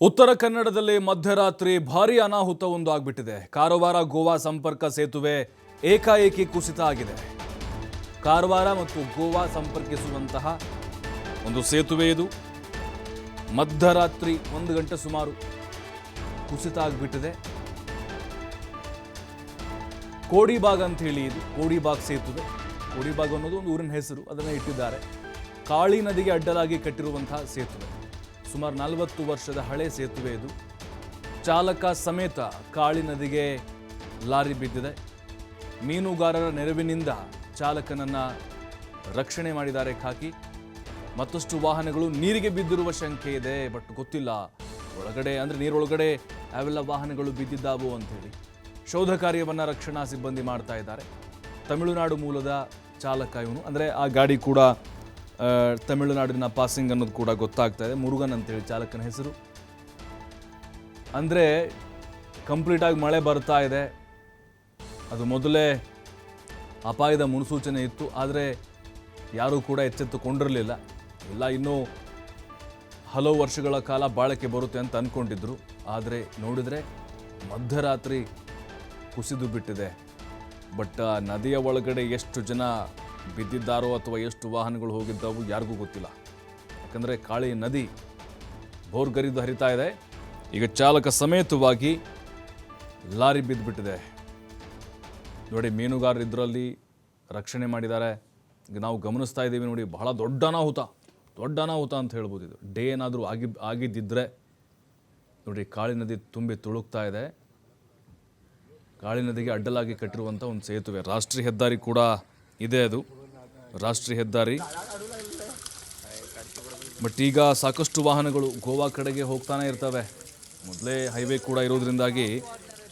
ಉತ್ತರ ಕನ್ನಡದಲ್ಲಿ ಮಧ್ಯರಾತ್ರಿ ಭಾರೀ ಅನಾಹುತವೊಂದು ಆಗಿಬಿಟ್ಟಿದೆ. ಕಾರವಾರ ಗೋವಾ ಸಂಪರ್ಕ ಸೇತುವೆ ಏಕಾಏಕಿ ಕುಸಿತ ಆಗಿದೆ. ಕಾರವಾರ ಮತ್ತು ಗೋವಾ ಸಂಪರ್ಕಿಸುವಂತಹ ಒಂದು ಸೇತುವೆ ಇದು ಮಧ್ಯರಾತ್ರಿ 1 ಗಂಟೆ ಸುಮಾರು ಕುಸಿತ ಆಗಿಬಿಟ್ಟಿದೆ. ಕೋಡಿಬಾಗ್ ಅಂತ ಹೇಳಿ ಇದು ಕೋಡಿಬಾಗ್ ಸೇತುವೆ. ಕೋಡಿಬಾಗ್ ಅನ್ನೋದು ಒಂದು ಊರಿನ ಹೆಸರು, ಅದನ್ನು ಇಟ್ಟಿದ್ದಾರೆ. ಕಾಳಿ ನದಿಗೆ ಅಡ್ಡಲಾಗಿ ಕಟ್ಟಿರುವಂತಹ ಸೇತುವೆ. ಸುಮಾರು 40 ವರ್ಷದ ಹಳೆ ಸೇತುವೆ ಇದು. ಚಾಲಕ ಸಮೇತ ಕಾಳಿ ನದಿಗೆ ಲಾರಿ ಬಿದ್ದಿದೆ. ಮೀನುಗಾರರ ನೆರವಿನಿಂದ ಚಾಲಕನನ್ನು ರಕ್ಷಣೆ ಮಾಡಿದ್ದಾರೆ ಖಾಕಿ. ಮತ್ತಷ್ಟು ವಾಹನಗಳು ನೀರಿಗೆ ಬಿದ್ದಿರುವ ಶಂಕೆ ಇದೆ. ಬಟ್ ಗೊತ್ತಿಲ್ಲ ಒಳಗಡೆ ಅಂದರೆ ನೀರೊಳಗಡೆ ಅವೆಲ್ಲ ವಾಹನಗಳು ಬಿದ್ದಿದ್ದಾವು ಅಂಥೇಳಿ ಶೋಧ ಕಾರ್ಯವನ್ನು ರಕ್ಷಣಾ ಸಿಬ್ಬಂದಿ ಮಾಡ್ತಾ ಇದ್ದಾರೆ. ತಮಿಳುನಾಡು ಮೂಲದ ಚಾಲಕ ಇವನು, ಅಂದರೆ ಆ ಗಾಡಿ ಕೂಡ ತಮಿಳುನಾಡಿನ ಪಾಸಿಂಗ್ ಅನ್ನೋದು ಕೂಡ ಗೊತ್ತಾಗ್ತಾ ಇದೆ. ಮುರುಗನ್ ಅಂತೇಳಿ ಚಾಲಕನ ಹೆಸರು. ಅಂದರೆ ಕಂಪ್ಲೀಟಾಗಿ ಮಳೆ ಬರ್ತಾ ಇದೆ. ಅದು ಮೊದಲೇ ಅಪಾಯದ ಮುನ್ಸೂಚನೆ ಇತ್ತು, ಆದರೆ ಯಾರೂ ಕೂಡ ಎಚ್ಚೆತ್ತುಕೊಂಡಿರಲಿಲ್ಲ. ಇಲ್ಲ ಇನ್ನೂ ಹಲವು ವರ್ಷಗಳ ಕಾಲ ಬಾಳಕೆ ಬರುತ್ತೆ ಅಂತ ಅಂದ್ಕೊಂಡಿದ್ರು. ಆದರೆ ನೋಡಿದರೆ ಮಧ್ಯರಾತ್ರಿ ಕುಸಿದು ಬಿಟ್ಟಿದೆ. ಬಟ್ ನದಿಯ ಒಳಗಡೆ ಎಷ್ಟು ಜನ ಬಿದ್ದಿದ್ದಾರೋ ಅಥವಾ ಎಷ್ಟು ವಾಹನಗಳು ಹೋಗಿದ್ದಾವು ಯಾರಿಗೂ ಗೊತ್ತಿಲ್ಲ. ಯಾಕಂದರೆ ಕಾಳಿ ನದಿ ಬೋರ್ಗರಿದು ಹರಿತಾ ಇದೆ. ಈಗ ಚಾಲಕ ಸಮೇತವಾಗಿ ಲಾರಿ ಬಿದ್ದುಬಿಟ್ಟಿದೆ. ನೋಡಿ, ಮೀನುಗಾರರು ಇದರಲ್ಲಿ ರಕ್ಷಣೆ ಮಾಡಿದ್ದಾರೆ. ಈಗ ನಾವು ಗಮನಿಸ್ತಾ ಇದ್ದೀವಿ ನೋಡಿ, ಬಹಳ ದೊಡ್ಡ ಅನಾಹುತ ಅಂತ ಹೇಳ್ಬೋದು. ಇದು ಡೇ ಏನಾದರೂ ಆಗಿದ್ದಿದ್ರೆ ನೋಡಿ, ಕಾಳಿ ನದಿ ತುಂಬಿ ತುಳುಕ್ತಾ ಇದೆ. ಕಾಳಿ ನದಿಗೆ ಅಡ್ಡಲಾಗಿ ಕಟ್ಟಿರುವಂಥ ಒಂದು ಸೇತುವೆ. ರಾಷ್ಟ್ರೀಯ ಹೆದ್ದಾರಿ ಕೂಡ ಇದೆ, ಅದು ರಾಷ್ಟ್ರೀಯ ಹೆದ್ದಾರಿ. ಬಟ್ ಈಗ ಸಾಕಷ್ಟು ವಾಹನಗಳು ಗೋವಾ ಕಡೆಗೆ ಹೋಗ್ತಾನೆ ಇರ್ತವೆ. ಮೊದಲೇ ಹೈವೇ ಕೂಡ ಇರೋದ್ರಿಂದಾಗಿ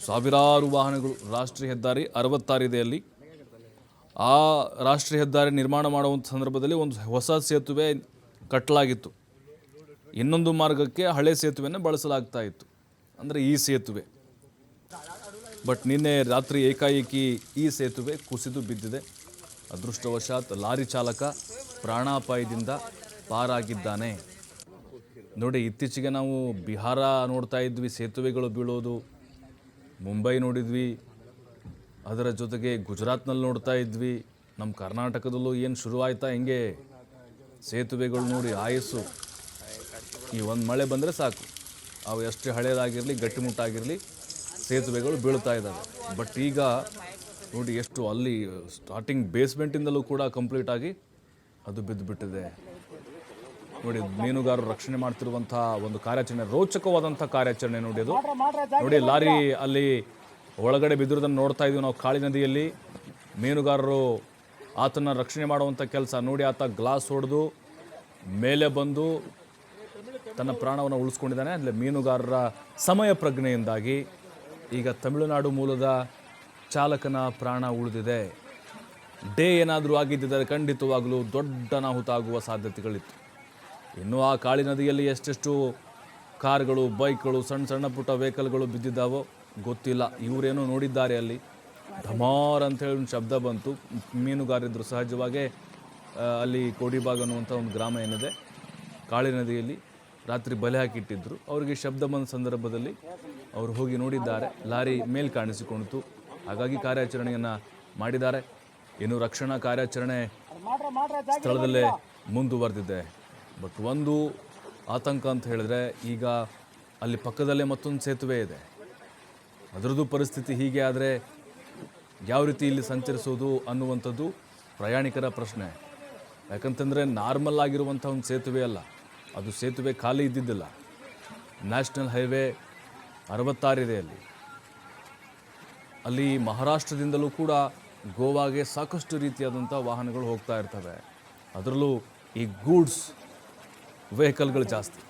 ಸಾವಿರಾರು ವಾಹನಗಳು. ರಾಷ್ಟ್ರೀಯ ಹೆದ್ದಾರಿ 66 ಇದೆ ಅಲ್ಲಿ. ಆ ರಾಷ್ಟ್ರೀಯ ಹೆದ್ದಾರಿ ನಿರ್ಮಾಣ ಮಾಡುವಂಥ ಸಂದರ್ಭದಲ್ಲಿ ಒಂದು ಹೊಸ ಸೇತುವೆ ಕಟ್ಟಲಾಗಿತ್ತು. ಇನ್ನೊಂದು ಮಾರ್ಗಕ್ಕೆ ಹಳೆ ಸೇತುವೆಯನ್ನು ಬಳಸಲಾಗ್ತಾ ಇತ್ತು, ಅಂದರೆ ಈ ಸೇತುವೆ. ಬಟ್ ನಿನ್ನೆ ರಾತ್ರಿ ಏಕಾಏಕಿ ಈ ಸೇತುವೆ ಕುಸಿದು ಬಿದ್ದಿದೆ. ಅದೃಷ್ಟವಶಾತ್ ಲಾರಿ ಚಾಲಕ ಪ್ರಾಣಾಪಾಯದಿಂದ ಪಾರಾಗಿದ್ದಾನೆ. ನೋಡಿ, ಇತ್ತೀಚೆಗೆ ನಾವು ಬಿಹಾರ ನೋಡ್ತಾ ಇದ್ವಿ, ಸೇತುವೆಗಳು ಬೀಳೋದು. ಮುಂಬೈ ನೋಡಿದ್ವಿ, ಅದರ ಜೊತೆಗೆ ಗುಜರಾತ್ನಲ್ಲಿ ನೋಡ್ತಾ ಇದ್ವಿ. ನಮ್ಮ ಕರ್ನಾಟಕದಲ್ಲೂ ಏನು ಶುರುವಾಯ್ತಾ ಹಿಂಗೆ ಸೇತುವೆಗಳು ನೋಡಿ ಆಯಸ್ಸು. ಈ ಒಂದು ಮಳೆ ಬಂದರೆ ಸಾಕು, ಅವು ಎಷ್ಟೇ ಹಳೇದಾಗಿರಲಿ ಗಟ್ಟಿಮುಟ್ಟಾಗಿರಲಿ ಸೇತುವೆಗಳು ಬೀಳ್ತಾ ಇದ್ದಾವೆ. ಬಟ್ ಈಗ ನೋಡಿ, ಎಷ್ಟು ಅಲ್ಲಿ ಸ್ಟಾರ್ಟಿಂಗ್ ಬೇಸ್ಮೆಂಟಿಂದಲೂ ಕೂಡ ಕಂಪ್ಲೀಟಾಗಿ ಅದು ಬಿದ್ದುಬಿಟ್ಟಿದೆ. ನೋಡಿ, ಮೀನುಗಾರರು ರಕ್ಷಣೆ ಮಾಡ್ತಿರುವಂಥ ಒಂದು ಕಾರ್ಯಾಚರಣೆ, ರೋಚಕವಾದಂಥ ಕಾರ್ಯಾಚರಣೆ ನೋಡಿ ಅದು. ನೋಡಿ, ಲಾರಿ ಅಲ್ಲಿ ಒಳಗಡೆ ಬಿದ್ದಿರೋದನ್ನು ನೋಡ್ತಾ ಇದ್ದೀವಿ ನಾವು ಕಾಳಿ ನದಿಯಲ್ಲಿ. ಮೀನುಗಾರರು ಆತನ ರಕ್ಷಣೆ ಮಾಡುವಂಥ ಕೆಲಸ ನೋಡಿ. ಆತ ಗ್ಲಾಸ್ ಹೊಡೆದು ಮೇಲೆ ಬಂದು ತನ್ನ ಪ್ರಾಣವನ್ನು ಉಳಿಸ್ಕೊಂಡಿದ್ದಾನೆ. ಅಂದರೆ ಮೀನುಗಾರರ ಸಮಯ ಪ್ರಜ್ಞೆಯಿಂದಾಗಿ ಈಗ ತಮಿಳುನಾಡು ಮೂಲದ ಚಾಲಕನ ಪ್ರಾಣ ಉಳಿದಿದೆ. ಡೇ ಏನಾದರೂ ಆಗಿದ್ದರೆ ಖಂಡಿತವಾಗಲೂ ದೊಡ್ಡ ಅನಾಹುತ ಆಗುವ ಸಾಧ್ಯತೆಗಳಿತ್ತು. ಇನ್ನು ಆ ಕಾಳಿ ನದಿಯಲ್ಲಿ ಎಷ್ಟೆಷ್ಟು ಕಾರ್ಗಳು, ಬೈಕ್ಗಳು, ಸಣ್ಣ ಪುಟ್ಟ ವೆಹಿಕಲ್ಗಳು ಬಿದ್ದಿದ್ದಾವೋ ಗೊತ್ತಿಲ್ಲ. ಇವರೇನೋ ನೋಡಿದ್ದಾರೆ, ಅಲ್ಲಿ ಢಮಾರ್ ಅಂಥೇಳಿ ಒಂದು ಶಬ್ದ ಬಂತು. ಮೀನುಗಾರಿದ್ರು ಸಹಜವಾಗೇ ಅಲ್ಲಿ ಕೋಡಿಬಾಗ್ ಅನ್ನುವಂಥ ಒಂದು ಗ್ರಾಮ ಏನಿದೆ ಕಾಳಿ ನದಿಯಲ್ಲಿ ರಾತ್ರಿ ಬಲೆ ಹಾಕಿಟ್ಟಿದ್ರು. ಅವರಿಗೆ ಶಬ್ದ ಬಂದ ಸಂದರ್ಭದಲ್ಲಿ ಅವರು ಹೋಗಿ ನೋಡಿದ್ದಾರೆ, ಲಾರಿ ಮೇಲ್ ಕಾಣಿಸಿಕೊಂಡಿತು. ಹಾಗಾಗಿ ಕಾರ್ಯಾಚರಣೆಯನ್ನು ಮಾಡಿದ್ದಾರೆ. ಇನ್ನು ರಕ್ಷಣಾ ಕಾರ್ಯಾಚರಣೆ ಸ್ಥಳದಲ್ಲೇ ಮುಂದುವರೆದಿದೆ. ಬಟ್ ಒಂದು ಆತಂಕ ಅಂತ ಹೇಳಿದ್ರೆ, ಈಗ ಅಲ್ಲಿ ಪಕ್ಕದಲ್ಲೇ ಮತ್ತೊಂದು ಸೇತುವೆ ಇದೆ. ಅದರದ್ದು ಪರಿಸ್ಥಿತಿ ಹೀಗೆ ಆದರೆ ಯಾವ ರೀತಿ ಇಲ್ಲಿ ಸಂಚರಿಸೋದು ಅನ್ನುವಂಥದ್ದು ಪ್ರಯಾಣಿಕರ ಪ್ರಶ್ನೆ. ಯಾಕಂತಂದರೆ ನಾರ್ಮಲ್ ಆಗಿರುವಂಥ ಒಂದು ಸೇತುವೆ ಅಲ್ಲ ಅದು. ಸೇತುವೆ ಖಾಲಿ ಇದ್ದಿದ್ದಿಲ್ಲ. ನ್ಯಾಷನಲ್ ಹೈವೇ 66 ಇದೆ ಅಲ್ಲಿ. ಮಹಾರಾಷ್ಟ್ರದಿಂದಲೂ ಕೂಡ ಗೋವಾಗೆ ಸಾಕಷ್ಟು ರೀತಿಯಾದಂಥ ವಾಹನಗಳು ಹೋಗ್ತಾ ಇರ್ತವೆ. ಅದರಲ್ಲೂ ಈ ಗೂಡ್ಸ್ ವೆಹಿಕಲ್ಗಳು ಜಾಸ್ತಿ.